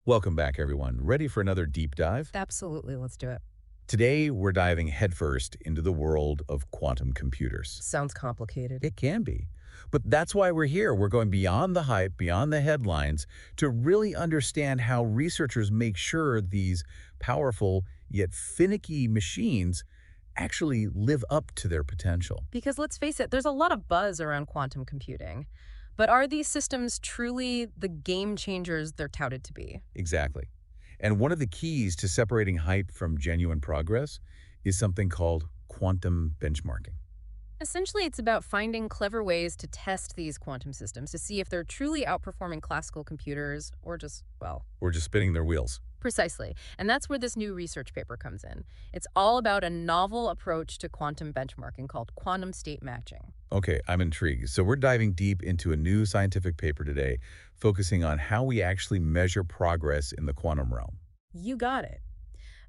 Welcome back, everyone. Ready for another deep dive? Absolutely, let's do it. Today, we're diving headfirst into the world of quantum computers. Sounds complicated. It can be. But that's why we're here. We're going beyond the hype, beyond the headlines, to really understand how researchers make sure these powerful yet finicky machines actually live up to their potential. Because let's face it, there's a lot of buzz around quantum computing. But are these systems truly the game changers they're touted to be? Exactly. And one of the keys to separating hype from genuine progress is something called quantum benchmarking. Essentially, it's about finding clever ways to test these quantum systems to see if they're truly outperforming classical computers or just, well, We're just spinning their wheels. precisely. And that's where this new research paper comes in. It's all about a novel approach to quantum benchmarking called quantum state matching. Okay, I'm intrigued. So we're diving deep into a new scientific paper today, focusing on how we actually measure progress in the quantum realm. You got it.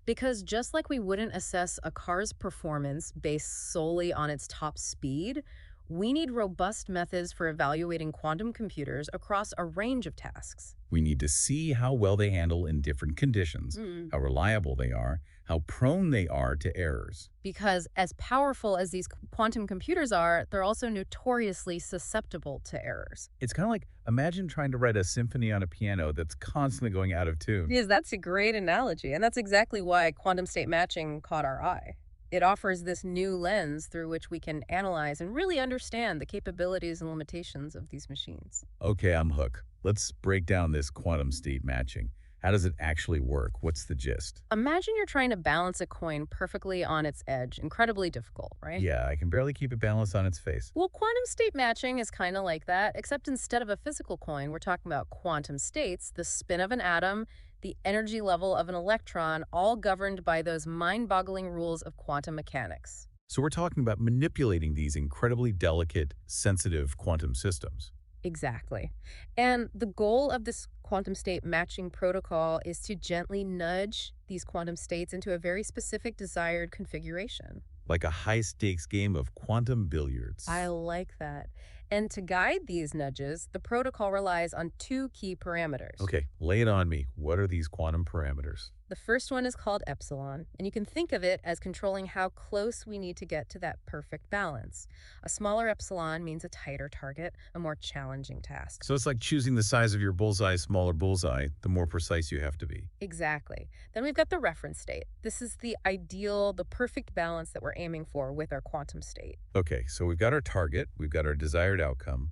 Because just like we wouldn't assess a car's performance based solely on its top speed, we need robust methods for evaluating quantum computers across a range of tasks. We need to see how well they handle in different conditions, how reliable they are, how prone they are to errors. Because as powerful as these quantum computers are, they're also notoriously susceptible to errors. It's kind of like imagine trying to write a symphony on a piano that's constantly going out of tune. Yes, that's a great analogy, and that's exactly why quantum state matching caught our eye. It offers this new lens through which we can analyze and really understand the capabilities and limitations of these machines. Okay, I'm hooked. Let's break down this quantum state matching. How does it actually work? What's the gist? Imagine you're trying to balance a coin perfectly on its edge. Incredibly difficult, right? Yeah, I can barely keep it balanced on its face. Well, quantum state matching is kind of like that, except instead of a physical coin, we're talking about quantum states, the spin of an atom, the energy level of an electron, all governed by those mind-boggling rules of quantum mechanics. So we're talking about manipulating these incredibly delicate, sensitive quantum systems. Exactly. And the goal of this quantum state matching protocol is to gently nudge these quantum states into a very specific desired configuration. Like a high-stakes game of quantum billiards. I like that. And to guide these nudges, the protocol relies on two key parameters. Okay, lay it on me. What are these quantum parameters? The first one is called epsilon, and you can think of it as controlling how close we need to get to that perfect balance. A smaller epsilon means a tighter target, a more challenging task. So it's like choosing the size of your bullseye, smaller bullseye, the more precise you have to be. Exactly. Then we've got the reference state. This is the ideal, the perfect balance that we're aiming for with our quantum state. Okay, so we've got our target, we've got our desired outcome,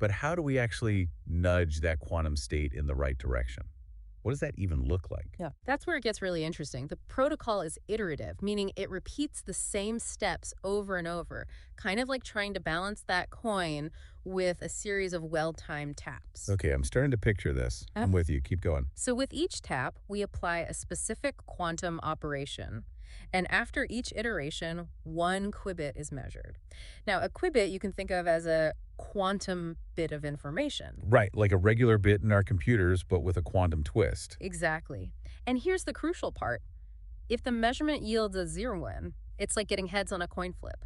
but how do we actually nudge that quantum state in the right direction? What does that even look like? Yeah. That's where it gets really interesting. The protocol is iterative, meaning it repeats the same steps over and over, kind of like trying to balance that coin with a series of well-timed taps. Okay, I'm starting to picture this. I'm with you. Keep going. So with each tap, we apply a specific quantum operation. And after each iteration, one qubit is measured. Now, a qubit you can think of as a quantum bit of information. Right, like a regular bit in our computers, but with a quantum twist. Exactly. And here's the crucial part. If the measurement yields a 0 1, it's like getting heads on a coin flip.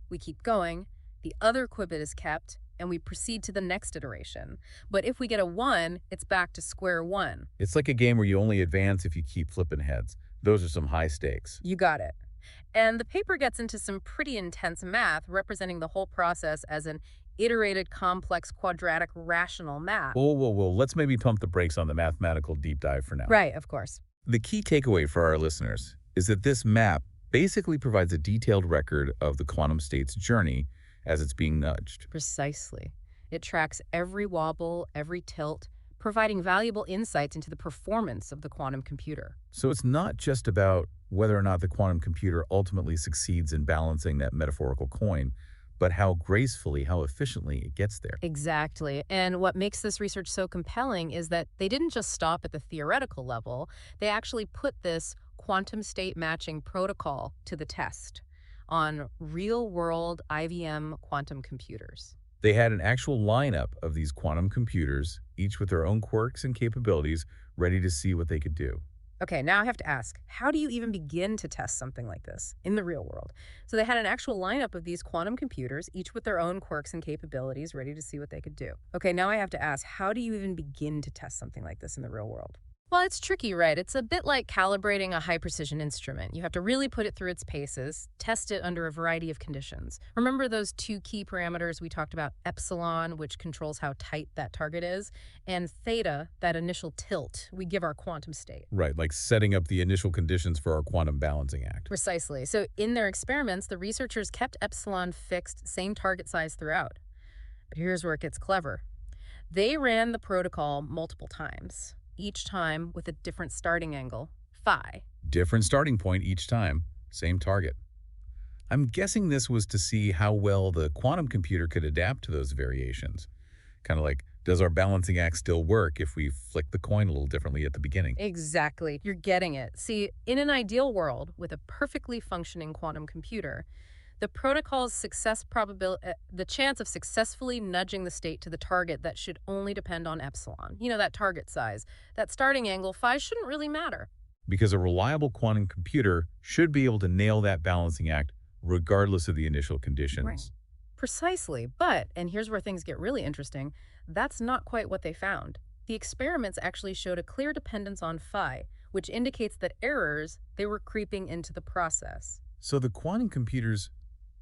We keep going, the other qubit is kept, and we proceed to the next iteration. But if we get a 1, it's back to square one. It's like a game where you only advance if you keep flipping heads. Those are some high stakes. You got it. And the paper gets into some pretty intense math representing the whole process as an iterated complex quadratic rational map. Whoa. Let's maybe pump the brakes on the mathematical deep dive for now. Right, of course. The key takeaway for our listeners is that this map basically provides a detailed record of the quantum state's journey as it's being nudged. Precisely. It tracks every wobble, every tilt, providing valuable insights into the performance of the quantum computer. So it's not just about whether or not the quantum computer ultimately succeeds in balancing that metaphorical coin, but how gracefully, how efficiently it gets there. Exactly. And what makes this research so compelling is that they didn't just stop at the theoretical level, they actually put this quantum state matching protocol to the test on real-world IBM quantum computers. They had an actual lineup of these quantum computers, each with their own quirks and capabilities, ready to see what they could do. Okay, now I have to ask, how do you even begin to test something like this in the real world? So they had an actual lineup of these quantum computers, each with their own quirks and capabilities, ready to see what they could do. Okay, now I have to ask, how do you even begin to test something like this in the real world? Well, it's tricky, right? It's a bit like calibrating a high precision instrument. You have to really put it through its paces, test it under a variety of conditions. Remember those two key parameters we talked about, epsilon, which controls how tight that target is, and theta, that initial tilt we give our quantum state. Right, like setting up the initial conditions for our quantum balancing act. Precisely. So in their experiments, the researchers kept epsilon fixed, same target size throughout. But here's where it gets clever. They ran the protocol multiple times, each time with a different starting angle, phi. Different starting point each time, same target. I'm guessing this was to see how well the quantum computer could adapt to those variations. Kind of like, does our balancing act still work if we flick the coin a little differently at the beginning? Exactly. You're getting it. See, in an ideal world with a perfectly functioning quantum computer, the protocol's success probability, the chance of successfully nudging the state to the target that should only depend on epsilon. You know, that target size. That starting angle, phi, shouldn't really matter. Because a reliable quantum computer should be able to nail that balancing act regardless of the initial Right. conditions. Precisely. But, and here's where things get really interesting, that's not quite what they found. The experiments actually showed a clear dependence on phi, which indicates that errors, they were creeping into the process. So the quantum computers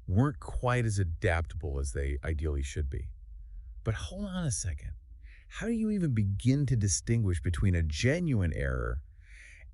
weren't quite as adaptable as they ideally should be. But hold on a second. How do you even begin to distinguish between a genuine error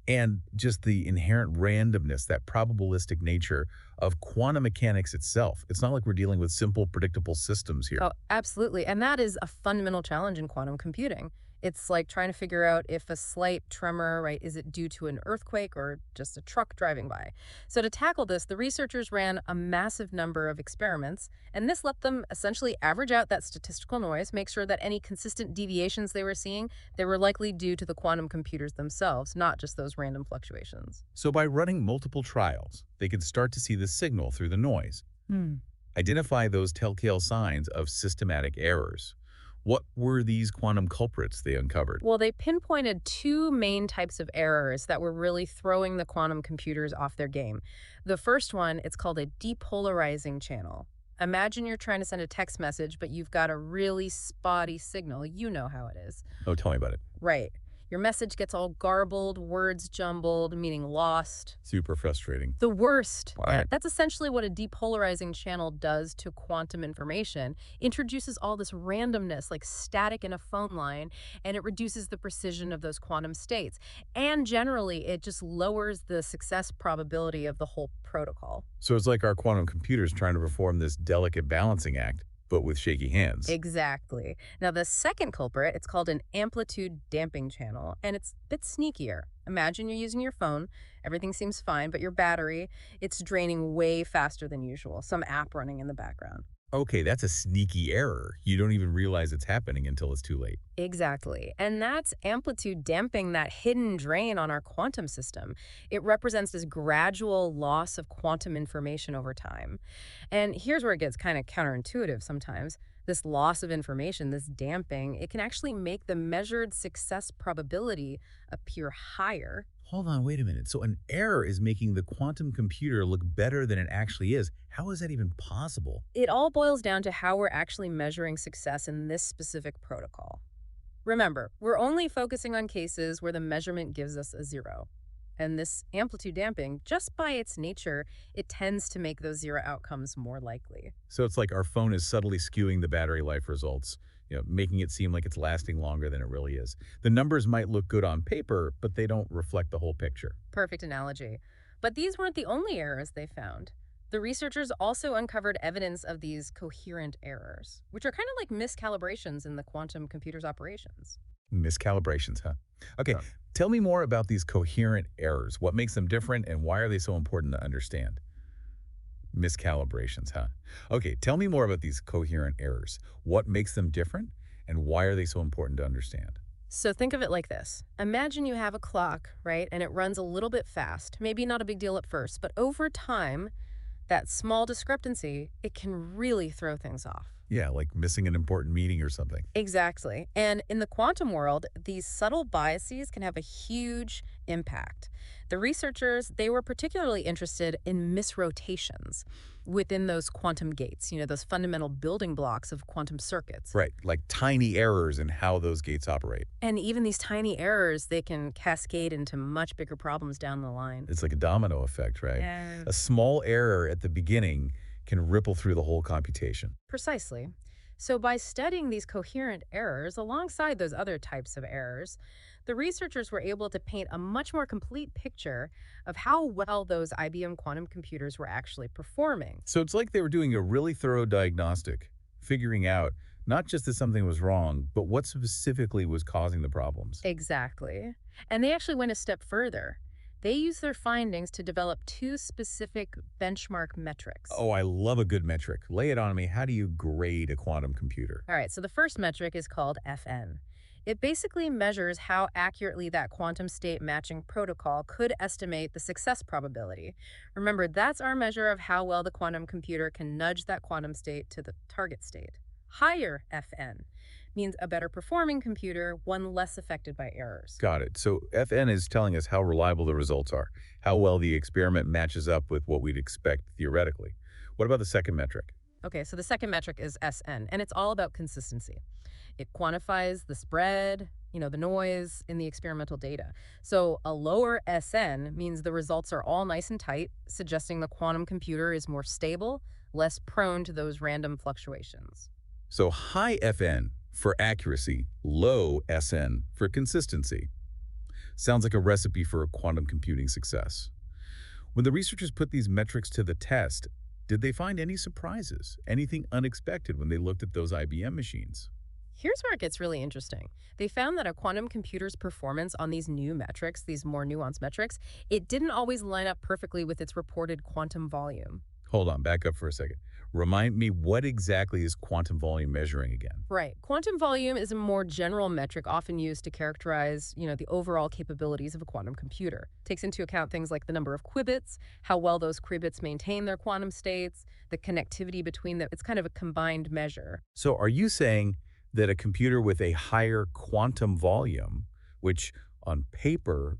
and just the inherent randomness, that probabilistic nature of quantum mechanics itself? It's not like we're dealing with simple, predictable systems here. Oh, absolutely. And that is a fundamental challenge in quantum computing. It's like trying to figure out if a slight tremor, right, is it due to an earthquake or just a truck driving by? So to tackle this, the researchers ran a massive number of experiments, and this let them essentially average out that statistical noise, make sure that any consistent deviations they were seeing, they were likely due to the quantum computers themselves, not just those random fluctuations. So by running multiple trials, they could start to see the signal through the noise, Hmm. identify those telltale signs of systematic errors. What were these quantum culprits they uncovered? Well, they pinpointed two main types of errors that were really throwing the quantum computers off their game. The first one, it's called a depolarizing channel. Imagine you're trying to send a text message, but you've got a really spotty signal. You know how it is. Oh, tell me about it. Right. Your message gets all garbled, words jumbled, meaning lost. Super frustrating. The worst. Right. That's essentially what a depolarizing channel does to quantum information. Introduces all this randomness, like static in a phone line, and it reduces the precision of those quantum states. And generally, it just lowers the success probability of the whole protocol. So it's like our quantum computers trying to perform this delicate balancing act, but with shaky hands. Exactly. Now, the second culprit, it's called an amplitude damping channel, and it's a bit sneakier. Imagine you're using your phone, everything seems fine, but your battery, it's draining way faster than usual, some app running in the background. Okay, that's a sneaky error. You don't even realize it's happening until it's too late. Exactly. And that's amplitude damping, that hidden drain on our quantum system. It represents this gradual loss of quantum information over time. And here's where it gets kind of counterintuitive sometimes. This loss of information, this damping, it can actually make the measured success probability appear higher. Hold on, wait a minute. So an error is making the quantum computer look better than it actually is. How is that even possible? It all boils down to how we're actually measuring success in this specific protocol. Remember, we're only focusing on cases where the measurement gives us a zero. And this amplitude damping, just by its nature, it tends to make those zero outcomes more likely. So it's like our phone is subtly skewing the battery life results, making it seem like it's lasting longer than it really is. The numbers might look good on paper, but they don't reflect the whole picture. Perfect analogy. But these weren't the only errors they found. The researchers also uncovered evidence of these coherent errors, which are kind of like miscalibrations in the quantum computer's operations. Miscalibrations, huh? Okay, tell me more about these coherent errors. What makes them different and why are they so important to understand? Miscalibrations, huh? Okay, tell me more about these coherent errors. What makes them different and why are they so important to understand? So think of it like this. Imagine you have a clock, right? And it runs a little bit fast. Maybe not a big deal at first, but over time, that small discrepancy, it can really throw things off. Yeah, like missing an important meeting or something. Exactly. And in the quantum world, these subtle biases can have a huge impact. The researchers, they were particularly interested in misrotations within those quantum gates, those fundamental building blocks of quantum circuits. Right, like tiny errors in how those gates operate. And even these tiny errors, they can cascade into much bigger problems down the line. It's like a domino effect, right? Yeah. A small error at the beginning can ripple through the whole computation. Precisely. So, by studying these coherent errors alongside those other types of errors, the researchers were able to paint a much more complete picture of how well those IBM quantum computers were actually performing. So it's like they were doing a really thorough diagnostic, figuring out not just that something was wrong, but what specifically was causing the problems. Exactly. And they actually went a step further. They used their findings to develop two specific benchmark metrics. Oh, I love a good metric. Lay it on me. How do you grade a quantum computer? All right, so the first metric is called FN. It basically measures how accurately that quantum state matching protocol could estimate the success probability. Remember, that's our measure of how well the quantum computer can nudge that quantum state to the target state. Higher FN means a better performing computer, one less affected by errors. Got it. So FN is telling us how reliable the results are, how well the experiment matches up with what we'd expect theoretically. What about the second metric? Okay, so the second metric is SN, and it's all about consistency. It quantifies the spread, the noise in the experimental data. So a lower SN means the results are all nice and tight, suggesting the quantum computer is more stable, less prone to those random fluctuations. So high FN for accuracy, low SN for consistency. Sounds like a recipe for a quantum computing success. When the researchers put these metrics to the test, did they find any surprises, anything unexpected when they looked at those IBM machines? Here's where it gets really interesting. They found that a quantum computer's performance on these new metrics, these more nuanced metrics, it didn't always line up perfectly with its reported quantum volume. Hold on, back up for a second. Remind me, what exactly is quantum volume measuring again? Right. Quantum volume is a more general metric often used to characterize, the overall capabilities of a quantum computer. It takes into account things like the number of qubits, how well those qubits maintain their quantum states, the connectivity between them. It's kind of a combined measure. So are you saying that a computer with a higher quantum volume, which on paper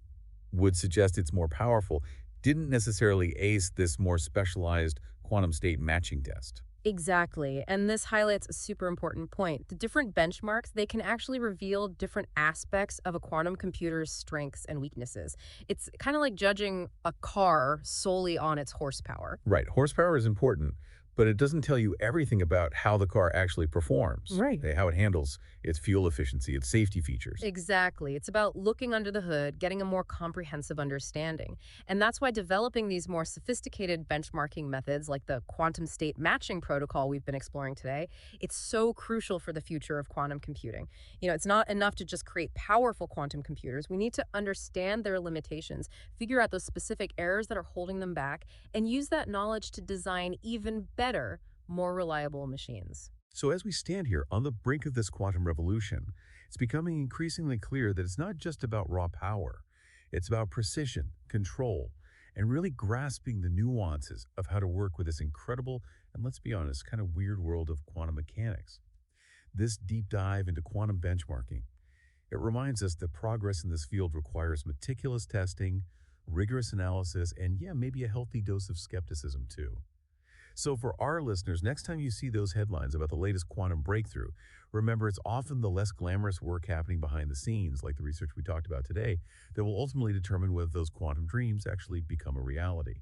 would suggest it's more powerful, didn't necessarily ace this more specialized quantum state matching test? Exactly. And this highlights a super important point. The different benchmarks, they can actually reveal different aspects of a quantum computer's strengths and weaknesses. It's kind of like judging a car solely on its horsepower. Right, horsepower is important, but it doesn't tell you everything about how the car actually performs, Right. how it handles its fuel efficiency, its safety features. Exactly. It's about looking under the hood, getting a more comprehensive understanding. And that's why developing these more sophisticated benchmarking methods like the quantum state matching protocol we've been exploring today, it's so crucial for the future of quantum computing. It's not enough to just create powerful quantum computers. We need to understand their limitations, figure out those specific errors that are holding them back, and use that knowledge to design even better, more reliable machines. So as we stand here on the brink of this quantum revolution, it's becoming increasingly clear that it's not just about raw power. It's about precision, control, and really grasping the nuances of how to work with this incredible, and let's be honest, kind of weird world of quantum mechanics. This deep dive into quantum benchmarking, it reminds us that progress in this field requires meticulous testing, rigorous analysis, and yeah, maybe a healthy dose of skepticism too. So for our listeners, next time you see those headlines about the latest quantum breakthrough, remember it's often the less glamorous work happening behind the scenes, like the research we talked about today, that will ultimately determine whether those quantum dreams actually become a reality.